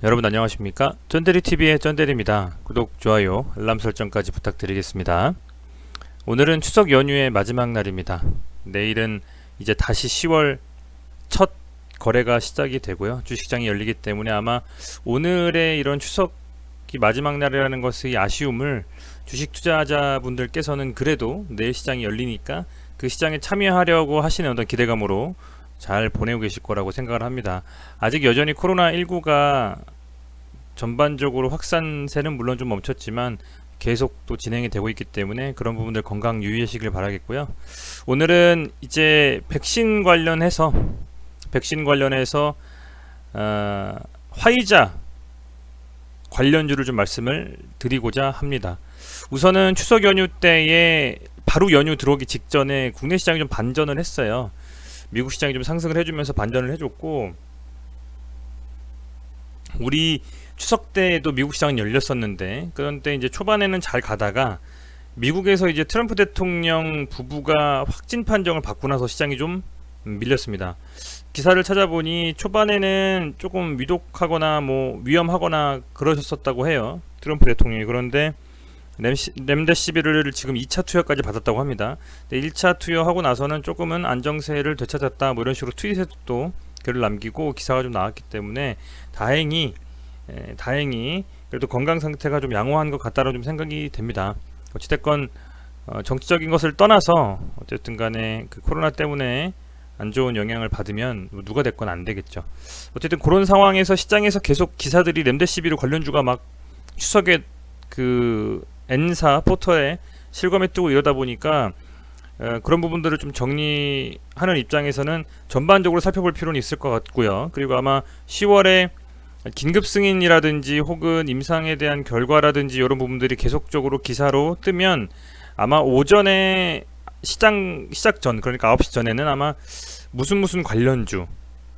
여러분 안녕하십니까? 쩐데리TV의 쩐데리입니다. 구독, 좋아요, 알람 설정까지 부탁드리겠습니다. 오늘은 추석 연휴의 마지막 날입니다. 내일은 이제 다시 10월 첫 거래가 시작이 되고요. 주식시장이 열리기 때문에 아마 오늘의 이런 추석이 마지막 날이라는 것의 아쉬움을 주식 투자자분들께서는 그래도 내일 시장이 열리니까 그 시장에 참여하려고 하시는 어떤 기대감으로 잘 보내고 계실 거라고 생각을 합니다. 아직 여전히 코로나19가 전반적으로 확산세는 물론 좀 멈췄지만 계속 또 진행이 되고 있기 때문에 그런 부분들 건강 유의하시길 바라겠고요. 오늘은 이제 백신 관련해서 화이자 관련주를 좀 말씀을 드리고자 합니다. 우선은 추석 연휴 때에 바로 연휴 들어오기 직전에 국내 시장이 좀 반전을 했어요. 미국 시장이 좀 상승을 해주면서 반전을 해줬고, 우리 추석 때에도 미국 시장은 열렸었는데, 그런데 이제 초반에는 잘 가다가 미국에서 이제 트럼프 대통령 부부가 확진 판정을 받고 나서 시장이 좀 밀렸습니다. 기사를 찾아보니 초반에는 조금 위독하거나 뭐 위험하거나 그러셨었다고 해요, 트럼프 대통령이. 그런데 렘데시비르를 지금 2차 투여까지 받았다고 합니다. 1차 투여하고 나서는 조금은 안정세를 되찾았다 뭐 이런 식으로 트윗에도 또 글을 남기고 기사가 좀 나왔기 때문에 다행히 그래도 건강 상태가 좀 양호한 것 같다는 좀 생각이 됩니다. 어찌됐건 정치적인 것을 떠나서 어쨌든 간에 그 코로나 때문에 안 좋은 영향을 받으면 누가 됐건 안 되겠죠. 어쨌든 그런 상황에서 시장에서 계속 기사들이 렘데시비르 관련주가 막 추석에 그 N사 포털에 실검에 뜨고 이러다 보니까 그런 부분들을 좀 정리하는 입장에서는 전반적으로 살펴볼 필요는 있을 것 같고요. 그리고 아마 10월에 긴급 승인이라든지 혹은 임상에 대한 결과라든지 이런 부분들이 계속적으로 기사로 뜨면 아마 오전에 시작 전, 그러니까 9시 전에는 아마 무슨 관련주,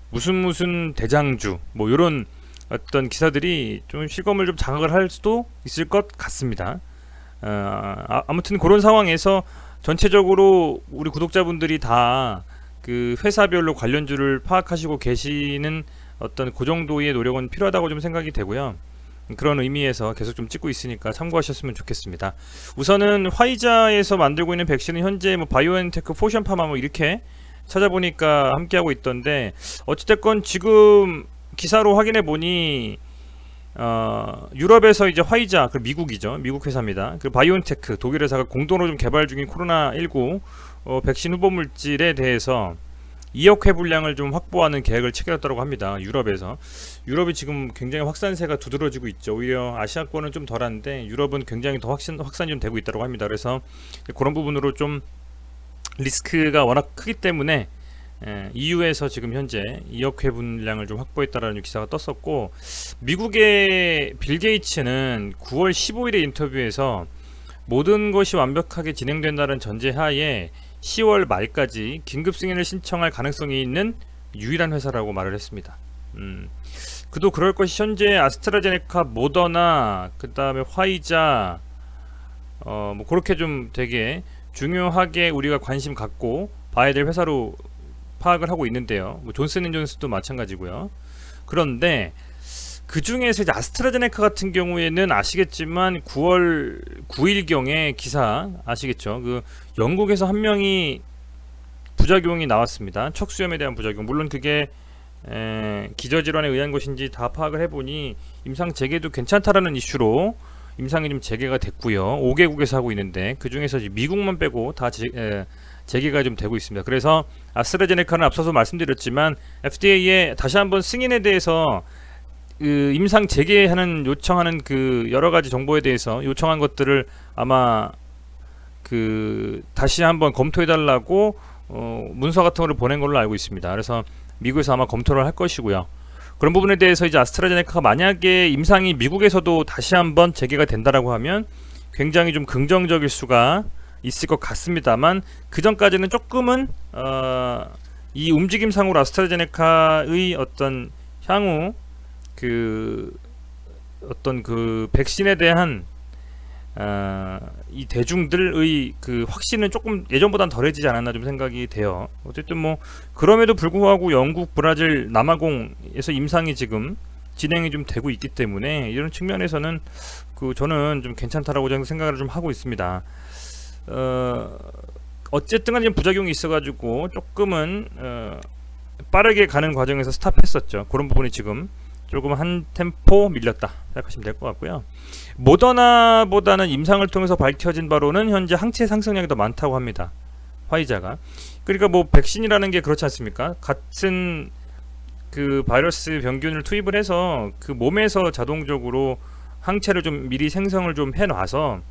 무슨 대장주 뭐 이런 어떤 기사들이 좀 실검을 좀 장악을 할 수도 있을 것 같습니다. 아무튼 그런 상황에서 전체적으로 우리 구독자분들이 다 그 회사별로 관련주를 파악하시고 계시는 어떤 그 정도의 노력은 필요하다고 좀 생각이 되고요. 그런 의미에서 계속 좀 찍고 있으니까 참고하셨으면 좋겠습니다. 우선은 화이자에서 만들고 있는 백신은 현재 뭐 바이오엔테크, 포션파마 뭐 이렇게 찾아보니까 함께하고 있던데, 어찌됐건 지금 기사로 확인해 보니 유럽에서 이제 화이자, 그 미국이죠, 미국 회사입니다. 그 바이오엔테크 독일 회사가 공동으로 좀 개발 중인 코로나19 백신 후보 물질에 대해서 2억 회 분량을 좀 확보하는 계획을 체결했다고 합니다. 유럽이 지금 굉장히 확산세가 두드러지고 있죠. 오히려 아시아권은 좀 덜한데 유럽은 굉장히 더 확산이 좀 되고 있다고 합니다. 그래서 그런 부분으로 좀 리스크가 워낙 크기 때문에 EU에서 지금 현재 2억 회 분량을 좀 확보했다라는 기사가 떴었고, 미국의 빌 게이츠는 9월 15일에 인터뷰에서 모든 것이 완벽하게 진행된다는 전제하에 10월 말까지 긴급 승인을 신청할 가능성이 있는 유일한 회사라고 말을 했습니다. 그도 그럴 것이 현재 아스트라제네카, 모더나, 그 다음에 화이자 뭐 그렇게 좀 되게 중요하게 우리가 관심 갖고 봐야 될 회사로 파악을 하고 있는데요. 뭐 존슨앤존슨도 마찬가지고요. 그런데 그 중에서 이제 아스트라제네카 같은 경우에는 아시겠지만 9월 9일경에 기사 아시겠죠? 그 영국에서 한 명이 부작용이 나왔습니다. 척수염에 대한 부작용. 물론 그게 기저질환에 의한 것인지 다 파악을 해보니 임상 재개도 괜찮다라는 이슈로 임상이 좀 재개가 됐고요. 5개국에서 하고 있는데 그 중에서 미국만 빼고 다 재개가 좀 되고 있습니다. 그래서 아스트라제네카는 앞서서 말씀드렸지만 FDA에 다시 한번 승인에 대해서 그 임상 재개하는 요청하는 그 여러 가지 정보에 대해서 요청한 것들을 아마 그 다시 한번 검토해 달라고 문서 같은 거를 보낸 걸로 알고 있습니다. 그래서 미국에서 아마 검토를 할 것이고요. 그런 부분에 대해서 이제 아스트라제네카가 만약에 임상이 미국에서도 다시 한번 재개가 된다라고 하면 굉장히 좀 긍정적일 수가 있을 것 같습니다만, 그 전까지는 조금은 이 움직임상으로 아스트라제네카의 어떤 향후 그 어떤 그 백신에 대한 이 대중들의 그 확신은 조금 예전보다는 덜해지지 않았나 좀 생각이 돼요. 어쨌든 뭐 그럼에도 불구하고 영국, 브라질, 남아공에서 임상이 지금 진행이 좀 되고 있기 때문에 이런 측면에서는 저는 좀 괜찮다라고 저는 생각을 좀 하고 있습니다. 어쨌든 간에 부작용이 있어가지고 조금은 빠르게 가는 과정에서 스탑했었죠. 그런 부분이 지금 조금 한 템포 밀렸다 생각하시면 될 것 같고요. 모더나보다는 임상을 통해서 밝혀진 바로는 현재 항체 상승량이 더 많다고 합니다. 화이자가. 그러니까 뭐 백신이라는 게 그렇지 않습니까? 같은 그 바이러스 병균을 투입을 해서 그 몸에서 자동적으로 항체를 좀 미리 생성을 좀 해놔서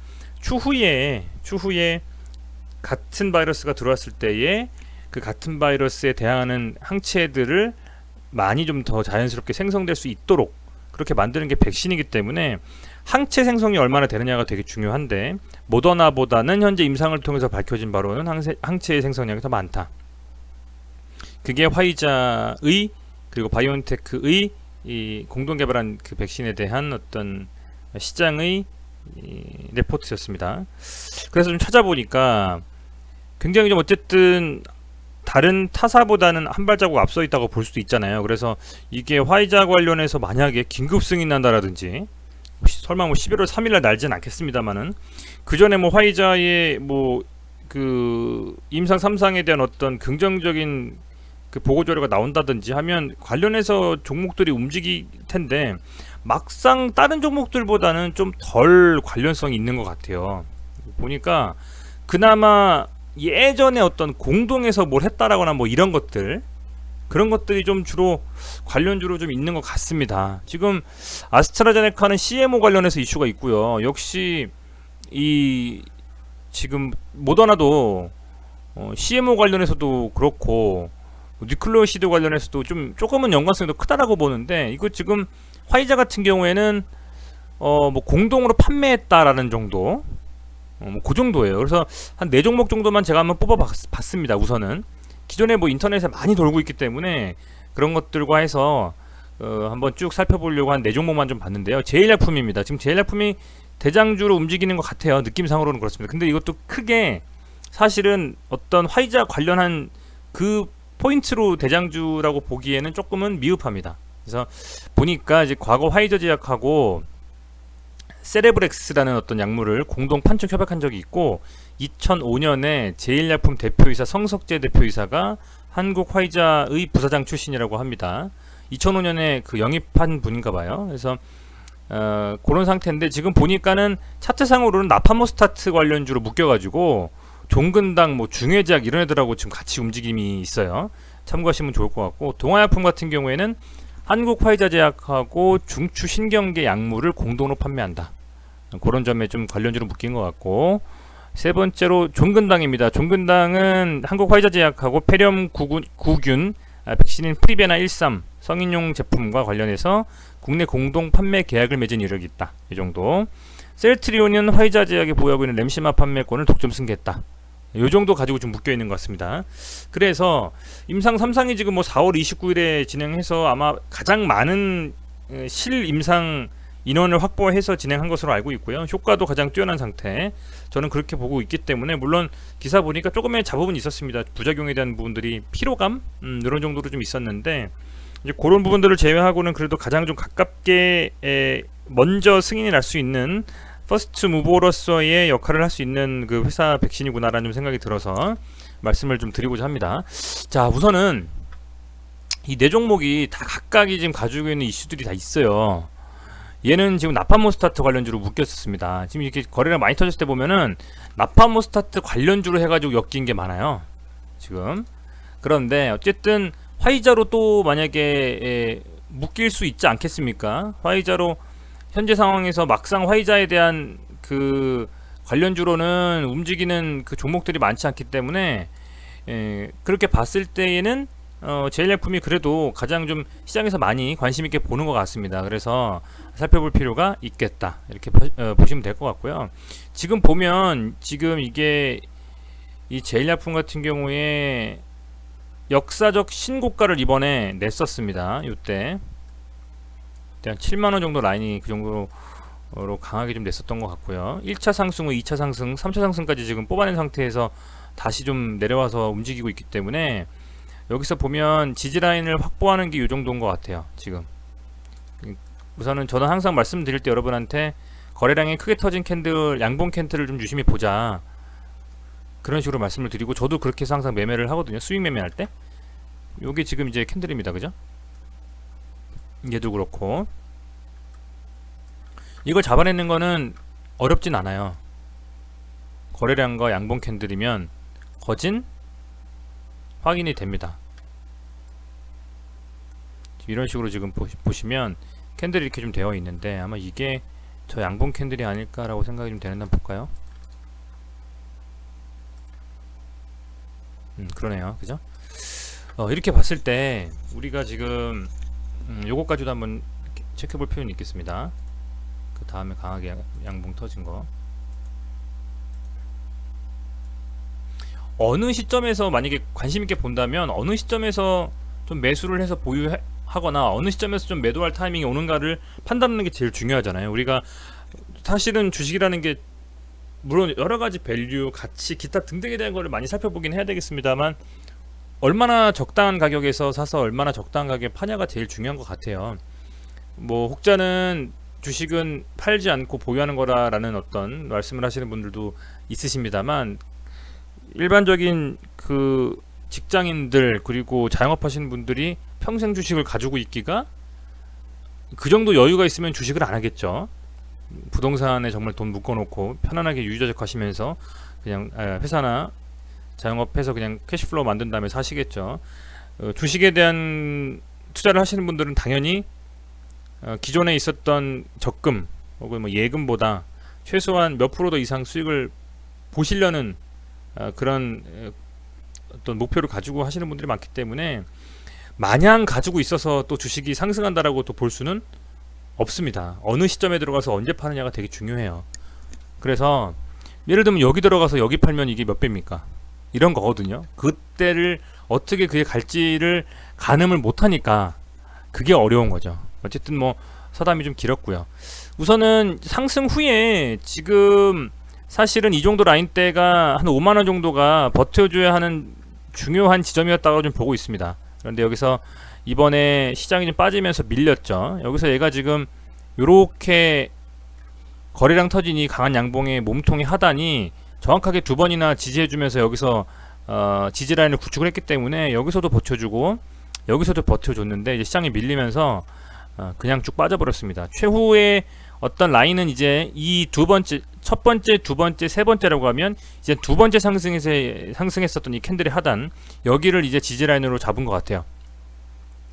추후에 같은 바이러스가 들어왔을 때에 그 같은 바이러스에 대항하는 항체들을 많이 좀 더 자연스럽게 생성될 수 있도록 그렇게 만드는 게 백신이기 때문에 항체 생성이 얼마나 되느냐가 되게 중요한데 모더나보다는 현재 임상을 통해서 밝혀진 바로는 항체의 생성량이 더 많다. 그게 화이자의 그리고 바이오엔테크의 이 공동 개발한 그 백신에 대한 어떤 시장의 레포트였습니다. 그래서 좀 찾아보니까 굉장히 좀 어쨌든 다른 타사보다는 한 발자국 앞서 있다고 볼 수도 있잖아요. 그래서 이게 화이자 관련해서 만약에 긴급 승인 난다라든지 설마 뭐 11월 3일날 날진 않겠습니다만은 그 전에 뭐 화이자의 뭐 그 임상 3상에 대한 어떤 긍정적인 그 보고 자료가 나온다든지 하면 관련해서 종목들이 움직일 텐데 막상 다른 종목들보다는 좀 덜 관련성이 있는 것 같아요. 보니까 그나마 예전에 어떤 공동에서 뭘 했다라거나 뭐 이런 것들 그런 것들이 좀 주로 관련주로 좀 있는 것 같습니다. 지금 아스트라제네카는 CMO 관련해서 이슈가 있고요. 역시 이 지금 모더나도 CMO 관련해서도 그렇고 뉴클레오시드 관련해서도 좀 조금은 연관성이 더 크다라고 보는데 이거 지금 화이자 같은 경우에는 뭐 공동으로 판매했다라는 정도 뭐 그 정도예요. 그래서 한 4종목 정도만 제가 한번 뽑아 봤습니다. 우선은 기존에 뭐 인터넷에 많이 돌고 있기 때문에 그런 것들과 해서 한번 쭉 살펴보려고 한 4종목만 좀 봤는데요. 제일약품입니다. 지금 제일약품이 대장주로 움직이는 것 같아요. 느낌상으로는 그렇습니다. 근데 이것도 크게 사실은 어떤 화이자 관련한 그 포인트로 대장주라고 보기에는 조금은 미흡합니다. 그래서 보니까 이제 과거 화이자 제약하고 세레브렉스라는 어떤 약물을 공동 판촉 협약한 적이 있고 2005년에 제일약품 대표이사 성석재 대표이사가 한국 화이자의 부사장 출신이라고 합니다. 2005년에 그 영입한 분인가 봐요. 그래서 그런 상태인데 지금 보니까는 차트상으로는 나파모스타트 관련주로 묶여가지고 종근당 뭐 중해제약 이런 애들하고 지금 같이 움직임이 있어요. 참고하시면 좋을 것 같고 동아약품 같은 경우에는 한국 화이자제약하고 중추신경계 약물을 공동으로 판매한다. 그런 점에 좀 관련주로 묶인 것 같고 세 번째로 종근당입니다. 종근당은 한국 화이자제약하고 폐렴 구균 백신인 프리베나 13 성인용 제품과 관련해서 국내 공동 판매 계약을 맺은 이력이 있다. 이 정도. 셀트리온은 화이자제약이 보유하고 있는 램시마 판매권을 독점 승계했다. 요 정도 가지고 좀 묶여 있는 것 같습니다. 그래서 임상 3상이 지금 뭐 4월 29일에 진행해서 아마 가장 많은 실 임상 인원을 확보해서 진행한 것으로 알고 있고요. 효과도 가장 뛰어난 상태. 저는 그렇게 보고 있기 때문에 물론 기사 보니까 조금의 잡음은 있었습니다. 부작용에 대한 부분들이 피로감 이런 정도로 좀 있었는데 이제 그런 부분들을 제외하고는 그래도 가장 좀 가깝게 먼저 승인이 날 수 있는 퍼스트 무버로서의 역할을 할 수 있는 그 회사 백신이구나라는 생각이 들어서 말씀을 좀 드리고자 합니다. 자, 우선은 이 4종목이 다 각각이 지금 가지고 있는 이슈들이 다 있어요. 얘는 지금 나파모스타트 관련주로 묶였었습니다. 지금 이렇게 거래가 많이 터졌을 때 보면은 나파모스타트 관련주로 해가지고 엮인 게 많아요. 지금. 그런데 어쨌든 화이자로 또 만약에 묶일 수 있지 않겠습니까? 화이자로 현재 상황에서 막상 화이자에 대한 그 관련주로는 움직이는 그 종목들이 많지 않기 때문에 그렇게 봤을 때에는 제일약품이 그래도 가장 좀 시장에서 많이 관심 있게 보는 것 같습니다. 그래서 살펴볼 필요가 있겠다. 이렇게 보시면 될 것 같고요. 지금 보면 지금 이게 이 제일약품 같은 경우에 역사적 신고가를 이번에 냈었습니다. 이때 한 7만원 정도 라인이 그 정도로 강하게 좀 냈었던 것 같고요. 1차 상승 후 2차 상승, 3차 상승까지 지금 뽑아낸 상태에서 다시 좀 내려와서 움직이고 있기 때문에 여기서 보면 지지라인을 확보하는 게 이 정도인 것 같아요. 지금 우선은 저는 항상 말씀드릴 때 여러분한테 거래량이 크게 터진 캔들, 양봉 캔들을 좀 유심히 보자, 그런 식으로 말씀을 드리고, 저도 그렇게 해서 항상 매매를 하거든요. 수익 매매할 때. 요게 지금 이제 캔들입니다. 그죠? 얘도 그렇고, 이걸 잡아내는 거는 어렵진 않아요. 거래량과 양봉 캔들이면 거진 확인이 됩니다. 이런 식으로 지금 보시면 캔들이 이렇게 좀 되어 있는데, 아마 이게 저 양봉 캔들이 아닐까라고 생각이 좀 되는데, 한번 볼까요? 그러네요. 그죠? 이렇게 봤을 때 우리가 지금 요거까지도 한번 체크해 볼 필요는 있겠습니다. 그 다음에 강하게 양봉 터진 거, 어느 시점에서 만약에 관심 있게 본다면 어느 시점에서 좀 매수를 해서 보유하거나 어느 시점에서 좀 매도할 타이밍이 오는가를 판단하는 게 제일 중요하잖아요. 우리가 사실은 주식이라는 게 물론 여러가지 밸류, 가치, 기타 등등에 대한 거를 많이 살펴보긴 해야 되겠습니다만, 얼마나 적당한 가격에서 사서 얼마나 적당한 가격에 파냐가 제일 중요한 것 같아요. 뭐 혹자는 주식은 팔지 않고 보유하는 거라라는 어떤 말씀을 하시는 분들도 있으십니다만, 일반적인 그 직장인들 그리고 자영업하시는 분들이 평생 주식을 가지고 있기가, 그 정도 여유가 있으면 주식을 안 하겠죠. 부동산에 정말 돈 묶어놓고 편안하게 유유자적하시면서 그냥 회사나 자영업해서 그냥 캐시플로우 만든 다음에 사시겠죠. 주식에 대한 투자를 하시는 분들은 당연히 기존에 있었던 적금 혹은 뭐 예금보다 최소한 몇 프로 더 이상 수익을 보시려는 그런 어떤 목표를 가지고 하시는 분들이 많기 때문에, 마냥 가지고 있어서 또 주식이 상승한다라고 또 볼 수는 없습니다. 어느 시점에 들어가서 언제 파느냐가 되게 중요해요. 그래서 예를 들면 여기 들어가서 여기 팔면 이게 몇 배입니까? 이런 거거든요. 그때를 어떻게 그게 갈지를 가늠을 못하니까 그게 어려운 거죠. 어쨌든 뭐 서담이 좀 길었고요. 우선은 상승 후에 지금 사실은 이 정도 라인대가 한 5만원 정도가 버텨줘야 하는 중요한 지점이었다고 좀 보고 있습니다. 그런데 여기서 이번에 시장이 좀 빠지면서 밀렸죠. 여기서 얘가 지금 요렇게 거래량 터지니 강한 양봉의 몸통이 하단이 정확하게 두 번이나 지지해주면서 여기서 지지라인을 구축을 했기 때문에 여기서도 버텨주고 여기서도 버텨줬는데, 이제 시장이 밀리면서 그냥 쭉 빠져버렸습니다. 최후의 어떤 라인은 이제 이 두 번째, 첫 번째, 두 번째, 세 번째라고 하면 이제 두 번째 상승했었던 이 캔들의 하단, 여기를 이제 지지라인으로 잡은 것 같아요.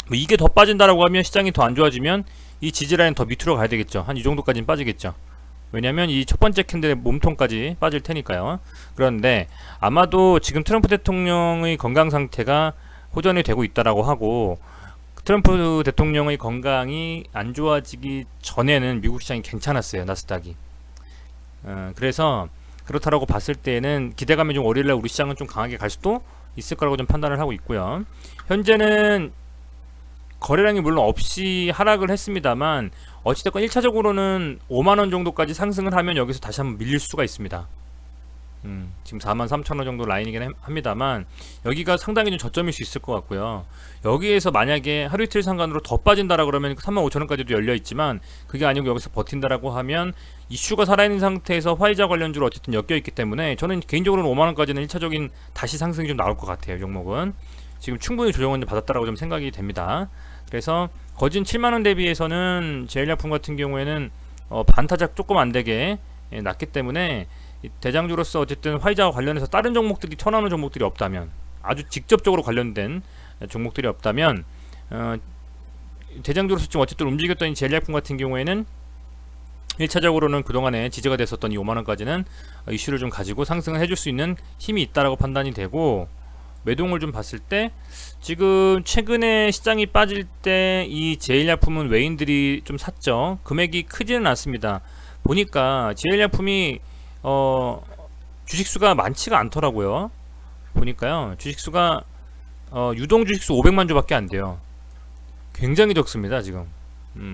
뭐 이게 더 빠진다라고 하면, 시장이 더 안 좋아지면 이 지지라인 더 밑으로 가야 되겠죠. 한 이 정도까지는 빠지겠죠. 왜냐면 이 첫 번째 캔들의 몸통까지 빠질 테니까요. 그런데 아마도 지금 트럼프 대통령의 건강 상태가 호전이 되고 있다라고 하고, 트럼프 대통령의 건강이 안 좋아지기 전에는 미국 시장이 괜찮았어요. 나스닥이. 그래서 그렇다라고 봤을 때는 기대감이 좀 월요일날 우리 시장은 좀 강하게 갈 수도 있을 거라고 좀 판단을 하고 있고요. 현재는 거래량이 물론 없이 하락을 했습니다만, 어찌됐건 1차적으로는 5만원 정도까지 상승을 하면 여기서 다시 한번 밀릴 수가 있습니다. 지금 43,000원 정도 라인이긴 합니다만, 여기가 상당히 좀 저점일 수 있을 것 같고요. 여기에서 만약에 하루 이틀 상관으로 더 빠진다라 그러면 35,000원까지도 열려 있지만, 그게 아니고 여기서 버틴다라고 하면 이슈가 살아있는 상태에서 화이자 관련주로 어쨌든 엮여 있기 때문에, 저는 개인적으로는 5만원까지는 1차적인 다시 상승이 좀 나올 것 같아요. 종목은 지금 충분히 조정은 받았다라고 좀 생각이 됩니다. 그래서 거진 7만원 대비해서는 제일약품 같은 경우에는 반타작 조금 안되게 났기 때문에, 대장주로서 어쨌든 화이자와 관련해서 다른 종목들이 튀어나오는 종목들이 없다면, 아주 직접적으로 관련된 종목들이 없다면, 대장주로서 지금 어쨌든 움직였던 이 제일약품 같은 경우에는 1차적으로는 그동안에 지지가 됐었던 이 5만원까지는 이슈를 좀 가지고 상승을 해줄 수 있는 힘이 있다라고 판단이 되고, 매동을 좀 봤을 때 지금 최근에 시장이 빠질 때 이 제일약품은 외인들이 좀 샀죠. 금액이 크지는 않습니다. 보니까 제일약품이 주식수가 많지가 않더라고요. 보니까요, 주식수가 유동 주식수 500만 주밖에 안 돼요. 굉장히 적습니다. 지금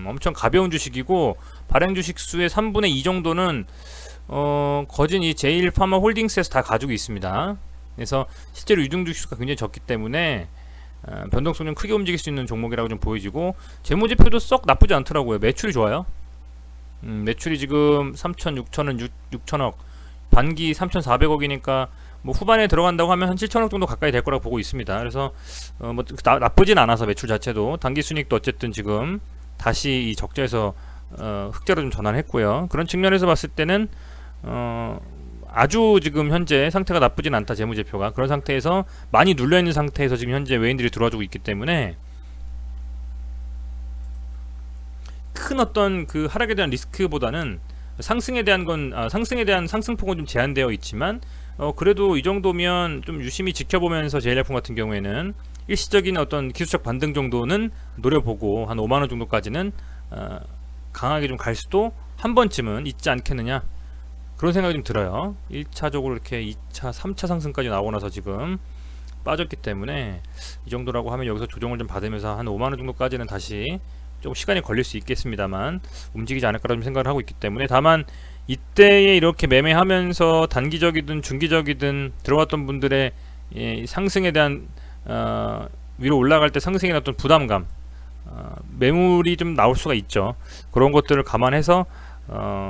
엄청 가벼운 주식이고, 발행 주식수의 3분의 2 정도는 거진 이 제일파마 홀딩스에서 다 가지고 있습니다. 그래서 실제로 유동 주식수가 굉장히 적기 때문에 변동성 좀 크게 움직일 수 있는 종목이라고 좀 보여지고, 재무제표도 썩 나쁘지 않더라고요. 매출이 좋아요. 매출이 지금 3천, 6천은 6천억, 반기 3,400억이니까 뭐 후반에 들어간다고 하면 한 7천억 정도 가까이 될 거라고 보고 있습니다. 그래서 뭐 나쁘진 않아서 매출 자체도, 단기 순이익도 어쨌든 지금 다시 이 적자에서 흑자로 좀 전환했고요. 그런 측면에서 봤을 때는 아주 지금 현재 상태가 나쁘진 않다, 재무제표가. 그런 상태에서 많이 눌려있는 상태에서 지금 현재 외인들이 들어와주고 있기 때문에 큰 어떤 그 하락에 대한 리스크보다는 상승에 대한 상승에 대한 상승폭은 좀 제한되어 있지만, 그래도 이 정도면 좀 유심히 지켜보면서 제일약품 같은 경우에는 일시적인 어떤 기술적 반등 정도는 노려보고 한 5만원 정도까지는 강하게 좀 갈 수도 한 번쯤은 있지 않겠느냐, 그런 생각이 좀 들어요. 1차적으로 이렇게 2차, 3차 상승까지 나오고 나서 지금 빠졌기 때문에 이 정도라고 하면 여기서 조정을 좀 받으면서 한 5만원 정도까지는 다시 좀 시간이 걸릴 수 있겠습니다만 움직이지 않을까라는 생각을 하고 있기 때문에, 다만 이때에 이렇게 매매하면서 단기적이든 중기적이든 들어왔던 분들의 상승에 대한 위로 올라갈 때 상승에 어떤 부담감, 매물이 좀 나올 수가 있죠. 그런 것들을 감안해서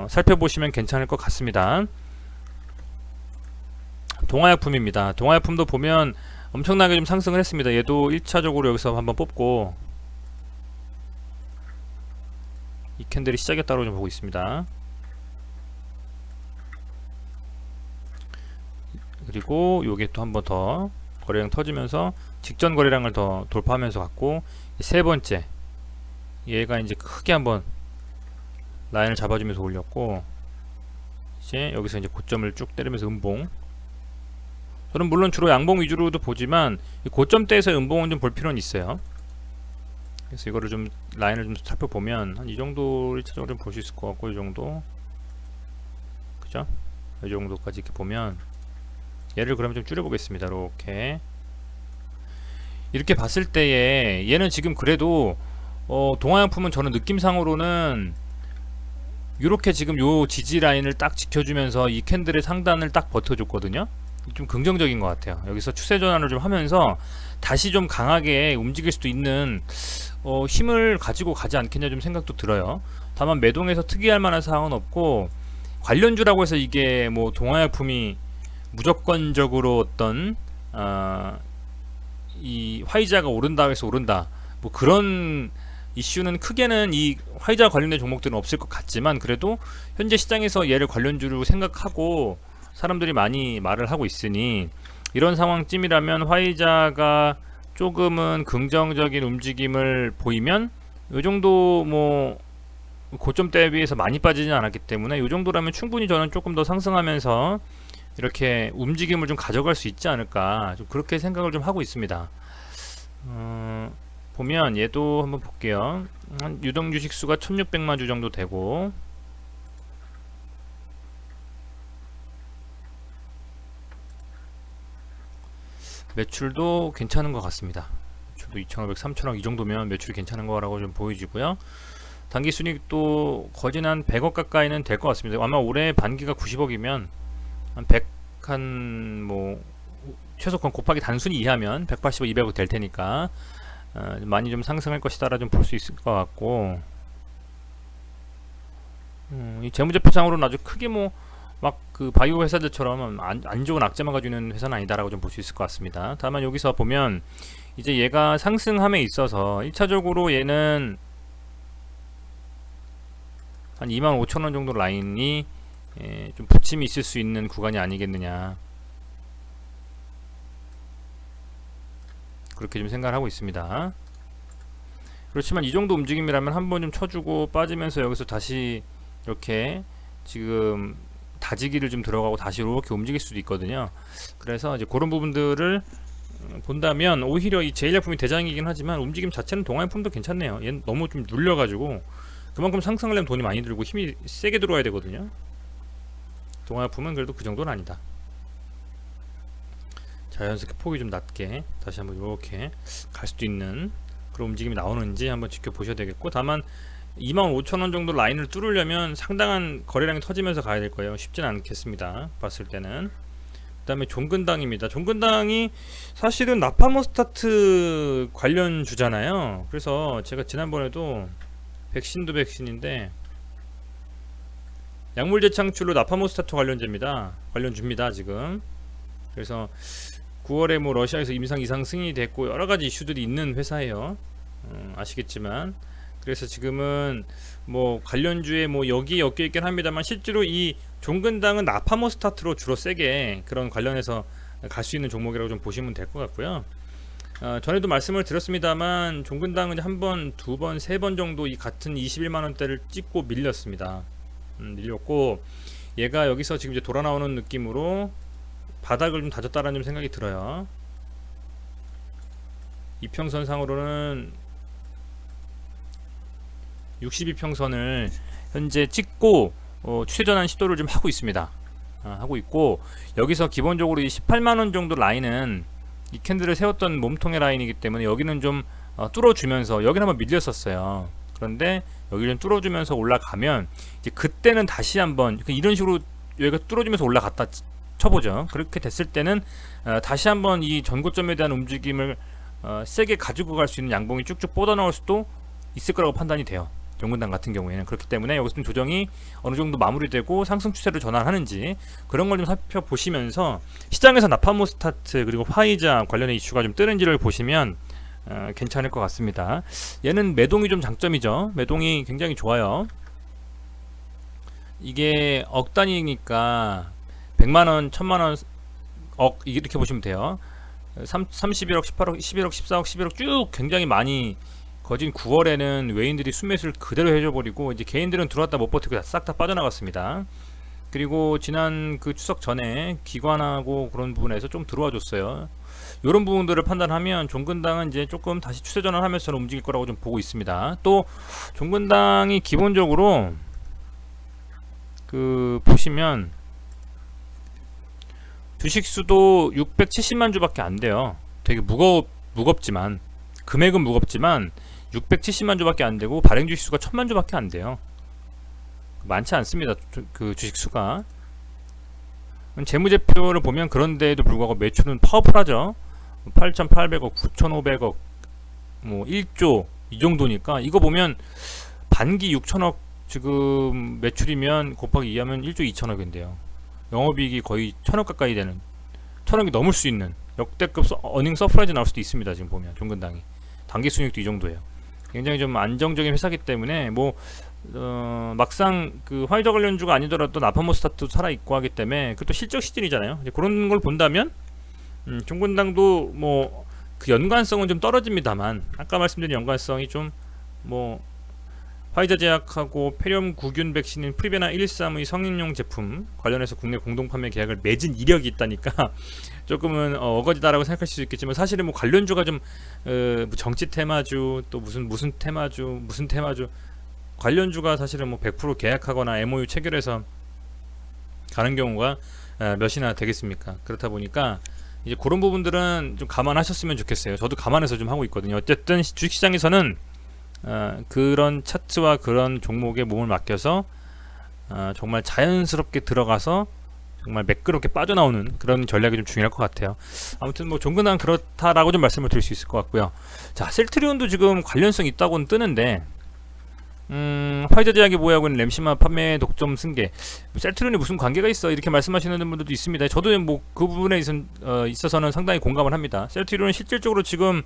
살펴보시면 괜찮을 것 같습니다. 동아약품입니다. 동아약품도 보면 엄청나게 좀 상승을 했습니다. 얘도 1차적으로 여기서 한번 뽑고 이 캔들이 시작했다고 좀 보고 있습니다. 그리고 요게 또 한 번 더 거래량 터지면서 직전 거래량을 더 돌파하면서 갔고, 세 번째 얘가 이제 크게 한번 라인을 잡아주면서 올렸고, 이제 여기서 이제 고점을 쭉 때리면서 음봉. 저는 물론 주로 양봉 위주로도 보지만 이 고점대에서 음봉은 좀 볼 필요는 있어요. 그래서 이거를 좀 라인을 좀 살펴보면 한 이 정도 1차적으로 좀 볼 수 있을 것 같고, 이 정도, 그죠? 이 정도까지 이렇게 보면, 얘를 그러면 좀 줄여보겠습니다. 이렇게 봤을 때에 얘는 지금 그래도 동아양품은 저는 느낌상으로는 이렇게 지금 요 지지 라인을 딱 지켜주면서 이 캔들의 상단을 딱 버텨줬거든요. 좀 긍정적인 것 같아요. 여기서 추세 전환을 좀 하면서 다시 좀 강하게 움직일 수도 있는 힘을 가지고 가지 않겠냐 좀 생각도 들어요. 다만 매동에서 특이할 만한 사항은 없고, 관련주라고 해서 이게 뭐 동아약품이 무조건적으로 어떤 이 화이자가 오른다 해서 오른다, 뭐 그런 이슈는 크게는 이 화이자 관련된 종목들은 없을 것 같지만, 그래도 현재 시장에서 얘를 관련주로 생각하고 사람들이 많이 말을 하고 있으니, 이런 상황쯤이라면 화이자가 조금은 긍정적인 움직임을 보이면, 요 정도 뭐 고점대에 비해서 많이 빠지진 않았기 때문에 요 정도라면 충분히 저는 조금 더 상승하면서 이렇게 움직임을 좀 가져갈 수 있지 않을까, 좀 그렇게 생각을 좀 하고 있습니다. 보면 얘도 한번 볼게요. 한 유동 주식 수가 1600만 주 정도 되고, 매출도 괜찮은 것 같습니다. 매출도 2,500, 3,000억 이 정도면 매출이 괜찮은 거라고 좀 보여지고요. 단기 순이익도 거진 한 100억 가까이는 될 것 같습니다. 아마 올해 반기가 90억이면 한 100, 뭐 최소 곱하기 단순히 이하면 180억, 200억 될 테니까 많이 좀 상승할 것이다라 좀 볼 수 있을 것 같고, 이 재무제표상으로는 아주 크게 뭐 막 그 바이오 회사들처럼 안 좋은 악재만 가지고 회사는 아니다라고 좀 볼 수 있을 것 같습니다. 다만 여기서 보면 이제 얘가 상승함에 있어서 1차적으로 얘는 한 25,000원 정도 라인이 좀 부침이 있을 수 있는 구간이 아니겠느냐, 그렇게 좀 생각을 하고 있습니다. 그렇지만 이 정도 움직임이라면 한번 좀 쳐주고 빠지면서 여기서 다시 이렇게 지금 다지기를 좀 들어가고 다시 이렇게 움직일 수도 있거든요. 그래서 이제 그런 부분들을 본다면 오히려 이 제일약품이 대장이긴 하지만 움직임 자체는 동아약품도 괜찮네요. 얘는 너무 좀 눌려가지고 그만큼 상승하려면 돈이 많이 들고 힘이 세게 들어와야 되거든요. 동아약품은 그래도 그 정도는 아니다. 자연스럽게 폭이 좀 낮게 다시 한번 이렇게 갈 수도 있는 그런 움직임이 나오는지 한번 지켜보셔야 되겠고, 다만 25,000원 정도 라인을 뚫으려면 상당한 거래량이 터지면서 가야 될 거예요. 쉽지는 않겠습니다. 봤을 때는 그다음에 종근당입니다. 종근당이 사실은 나파모스타트 관련주잖아요. 그래서 제가 지난번에도 백신도 백신인데 약물 재창출로 나파모스타트 관련주입니다 지금. 그래서 9월에 뭐 러시아에서 임상 이상 승인이 됐고 여러 가지 이슈들이 있는 회사예요. 아시겠지만. 그래서 지금은 뭐 관련주에 뭐 여기에 엮여 있긴 합니다만 실제로 이 종근당은 나파모스타트로 주로 세게 그런 관련해서 갈 수 있는 종목이라고 좀 보시면 될 것 같고요. 전에도 말씀을 드렸습니다만 종근당은 한 번, 두 번, 세 번 정도 이 같은 21만원대를 찍고 밀렸습니다. 밀렸고 얘가 여기서 지금 이제 돌아 나오는 느낌으로 바닥을 좀 다졌다라는 생각이 들어요. 이평선상으로는 62평선을 현재 찍고 추세전환 시도를 좀 하고 있습니다. 하고 있고 여기서 기본적으로 이 18만원 정도 라인은 이 캔들을 세웠던 몸통의 라인이기 때문에 여기는 좀 뚫어주면서 여기는 한번 밀렸었어요. 그런데 여기를 좀 뚫어주면서 올라가면 이제 그때는 다시 한번 이런 식으로 여기가 뚫어주면서 올라갔다 쳐보죠. 그렇게 됐을 때는 다시 한번 이 전고점에 대한 움직임을 세게 가지고 갈 수 있는 양봉이 쭉쭉 뻗어나올 수도 있을 거라고 판단이 돼요. 종근당 같은 경우에는. 그렇기 때문에 여기서 좀 조정이 어느 정도 마무리되고 상승 추세로 전환하는지 그런 걸 좀 살펴보시면서 시장에서 나파모스타트 그리고 화이자 관련의 이슈가 좀 뜨는지를 보시면 괜찮을 것 같습니다. 얘는 매동이 좀 장점이죠. 매동이 굉장히 좋아요. 이게 억 단위니까 100만원, 1000만원, 억 이렇게 보시면 돼요. 31억, 18억, 11억, 14억, 11억 쭉 굉장히 많이 거진 9월에는 외인들이 순매수를 그대로 해줘버리고 이제 개인들은 들어왔다 못 버티고 싹 다 빠져나갔습니다. 그리고 지난 그 추석 전에 기관하고 그런 부분에서 좀 들어와 줬어요. 이런 부분들을 판단하면 종근당은 이제 조금 다시 추세 전환하면서 움직일 거라고 좀 보고 있습니다. 또 종근당이 기본적으로 그 보시면 주식 수도 670만 주밖에 안 돼요. 되게 무겁지만 금액은 무겁지만 670만 주밖에 안 되고 발행 주식 수가 1000만 주밖에 안 돼요. 많지 않습니다. 그 주식 수가. 재무제표를 보면 그런데도 불구하고 매출은 파워풀하죠. 8,800억, 9,500억, 뭐 1조 이 정도니까 이거 보면 반기 6천억 지금 매출이면 곱하기 2하면 1조 2천억인데요. 영업이익이 거의 1000억 가까이 되는 1000억이 넘을 수 있는 역대급 어닝 서프라이즈 나올 수도 있습니다. 지금 보면 종근당이 단기 순이익도 이 정도예요. 굉장히 좀 안정적인 회사기 때문에 뭐 막상 그 화이자 관련주가 아니더라도 나파모스타트도 살아있고 하기 때문에 그것도 실적 시즌이잖아요. 이제 그런 걸 본다면 종근당도 뭐 그 연관성은 좀 떨어집니다만 아까 말씀드린 연관성이 좀 뭐 화이자 제약하고 폐렴 구균 백신인 프리베나 113의 성인용 제품 관련해서 국내 공동 판매 계약을 맺은 이력이 있다니까 조금은 어거지다라고 생각하실 수 있겠지만 사실은 뭐 관련주가 좀 정치 테마주 또 무슨 테마주 관련주가 사실은 뭐 100% 계약하거나 MOU 체결해서 가는 경우가 몇이나 되겠습니까? 그렇다 보니까 이제 그런 부분들은 좀 감안하셨으면 좋겠어요. 저도 감안해서 좀 하고 있거든요. 어쨌든 주식시장에서는 그런 차트와 그런 종목에 몸을 맡겨서 정말 자연스럽게 들어가서 정말 매끄럽게 빠져나오는 그런 전략이 좀 중요할 것 같아요. 아무튼 뭐 종근당 그렇다라고 좀 말씀을 드릴 수 있을 것 같고요. 자, 셀트리온도 지금 관련성 있다고는 뜨는데 화이자 제약이 보유하고 있는 램시마 판매 독점 승계 셀트리온이 무슨 관계가 있어 이렇게 말씀하시는 분들도 있습니다. 저도 뭐 그 부분에 있어서는 상당히 공감을 합니다. 셀트리온은 실질적으로 지금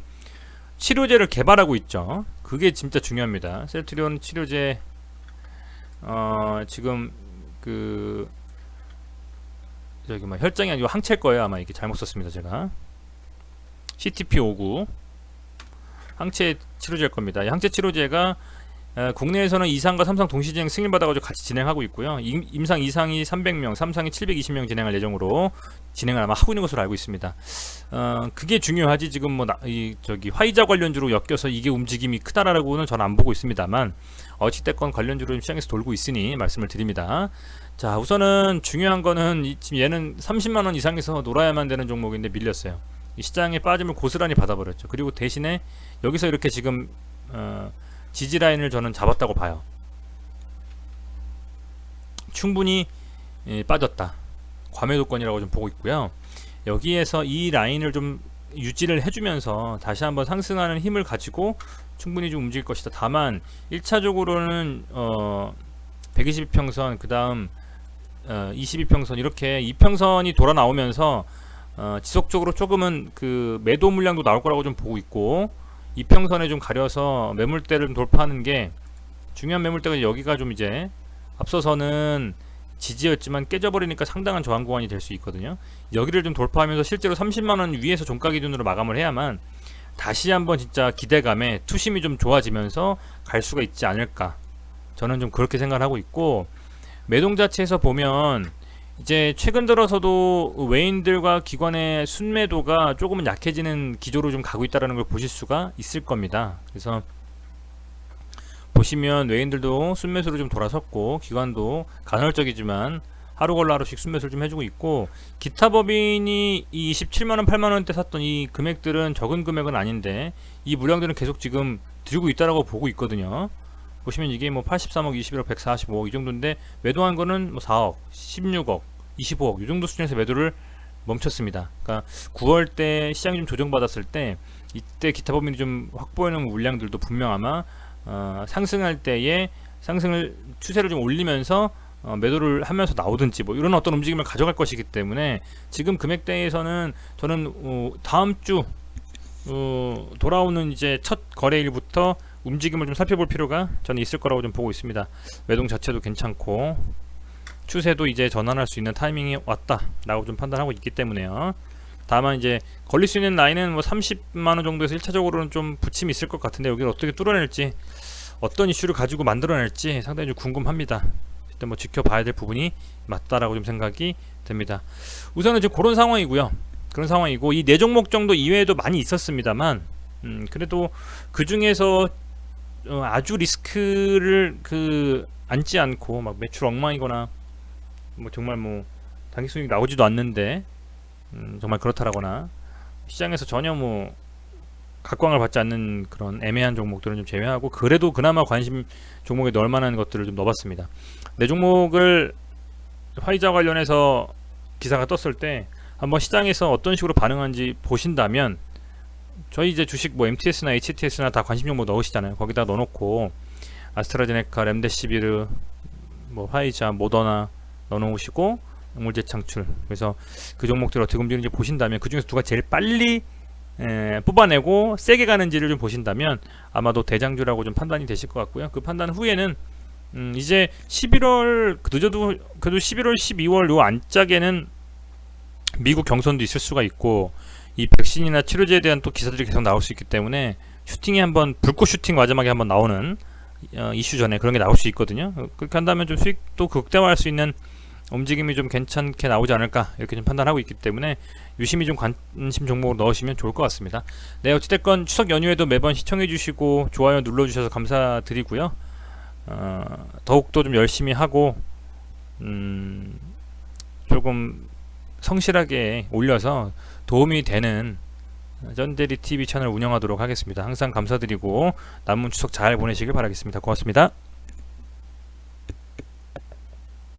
치료제를 개발하고 있죠. 그게 진짜 중요합니다. 셀트리온 치료제 지금 그 저기 뭐 혈장이 아니고 항체일 거예요. 아마 이게 잘못 썼습니다. 제가 CTP59 항체 치료제일 겁니다. 이 항체 치료제가 국내에서는 이상과 3상 동시 진행 승인받아가지고 같이 진행하고 있고요. 임상 2상이 300명, 3상이 720명 진행할 예정으로 진행을 아마 하고 있는 것으로 알고 있습니다. 그게 중요하지 지금 뭐 저기 화이자 관련주로 엮여서 이게 움직임이 크다라고는 저는 안 보고 있습니다만 어찌됐건 관련주로 시장에서 돌고 있으니 말씀을 드립니다. 자, 우선은 중요한 거는 지금 얘는 30만원 이상에서 놀아야만 되는 종목인데 밀렸어요. 이 시장의 빠짐을 고스란히 받아버렸죠. 그리고 대신에 여기서 이렇게 지금 지지라인을 저는 잡았다고 봐요. 충분히 빠졌다. 과매도권이라고 좀 보고 있고요. 여기에서 이 라인을 좀 유지를 해주면서 다시 한번 상승하는 힘을 가지고 충분히 좀 움직일 것이다. 다만 1차적으로는 122평선, 그 다음 22평선, 이렇게 2평선이 돌아 나오면서 지속적으로 조금은 그 매도 물량도 나올 거라고 좀 보고 있고, 2평선에 좀 가려서 매물대를 좀 돌파하는 게 중요한. 매물대가 여기가 좀 이제 앞서서는 지지였지만 깨져버리니까 상당한 저항 구간이 될 수 있거든요. 여기를 좀 돌파하면서 실제로 30만원 위에서 종가 기준으로 마감을 해야만 다시 한번 진짜 기대감에 투심이 좀 좋아지면서 갈 수가 있지 않을까, 저는 좀 그렇게 생각을 하고 있고, 매동 자체에서 보면 이제 최근 들어서도 외인들과 기관의 순매도가 조금은 약해지는 기조로 좀 가고 있다는 걸 보실 수가 있을 겁니다. 그래서 보시면 외인들도 순매수로 좀 돌아섰고, 기관도 간헐적이지만 하루 걸러 하루씩 순매수를 좀 해주고 있고, 기타 법인이 이 17만원 8만원대 샀던 이 금액들은 적은 금액은 아닌데 이 물량들은 계속 지금 들고 있다라고 보고 있거든요. 보시면 이게 뭐 83억, 21억, 145억 이 정도인데 매도한 거는 뭐 4억, 16억, 25억 이 정도 수준에서 매도를 멈췄습니다. 그러니까 9월 때 시장이 좀 조정받았을 때 이때 기타 법인이 좀 확보해놓은 물량들도 분명 아마 상승할 때에 상승을 추세를 좀 올리면서 매도를 하면서 나오든지 뭐 이런 어떤 움직임을 가져갈 것이기 때문에 지금 금액대에서는 저는 다음 주 돌아오는 이제 첫 거래일부터 움직임을 좀 살펴볼 필요가 저는 있을 거라고 좀 보고 있습니다. 매동 자체도 괜찮고 추세도 이제 전환할 수 있는 타이밍이 왔다 라고 좀 판단하고 있기 때문에요. 다만 이제 걸릴 수 있는 라인은 뭐 30만원 정도에서 1차적으로는 좀 부침이 있을 것 같은데 여기를 어떻게 뚫어낼지, 어떤 이슈를 가지고 만들어낼지 상당히 좀 궁금합니다. 일단 뭐 지켜봐야 될 부분이 맞다라고 좀 생각이 됩니다. 우선은 지금 그런 상황이고요. 그런 상황이고, 이 네 종목 정도 이외에도 많이 있었습니다만 그래도 그 중에서 아주 리스크를 안지 않고 막 매출 엉망이거나 뭐 정말 뭐 단기 수익이 나오지도 않는데 정말 그렇다라거나 시장에서 전혀 뭐 각광을 받지 않는 그런 애매한 종목들은 좀 제외하고, 그래도 그나마 관심 종목에 넣을 만한 것들을 좀 넣어봤습니다. 내 종목을 화이자 관련해서 기사가 떴을 때 한번 시장에서 어떤 식으로 반응하는지 보신다면, 저희 이제 주식 뭐 MTS나 HTS나 다 관심 종목 넣으시잖아요. 거기다 넣어놓고 아스트라제네카, 렘데시비르, 뭐 화이자, 모더나 넣어놓으시고 약물 재창출, 그래서 그 종목들 어떻게 움직이는지 보신다면 그 중에서 누가 제일 빨리 뽑아내고 세게 가는지를 좀 보신다면 아마도 대장주라고 좀 판단이 되실 것 같고요. 그 판단 후에는 이제 11월 늦어도 그래도 11월 12월 요 안짝에는 미국 경선도 있을 수가 있고, 이 백신이나 치료제에 대한 또 기사들이 계속 나올 수 있기 때문에 슈팅이 한번, 불꽃 슈팅 마지막에 한번 나오는 이슈 전에 그런 게 나올 수 있거든요. 그렇게 한다면 좀 수익도 극대화할 수 있는 움직임이 좀 괜찮게 나오지 않을까, 이렇게 좀 판단하고 있기 때문에 유심히 좀 관심 종목으로 넣으시면 좋을 것 같습니다. 네, 어찌됐건 추석 연휴에도 매번 시청해 주시고 좋아요 눌러 주셔서 감사드리고요. 더욱더 좀 열심히 하고 조금 성실하게 올려서 도움이 되는 전대리 TV 채널 운영하도록 하겠습니다. 항상 감사드리고 남은 추석 잘 보내시길 바라겠습니다. 고맙습니다.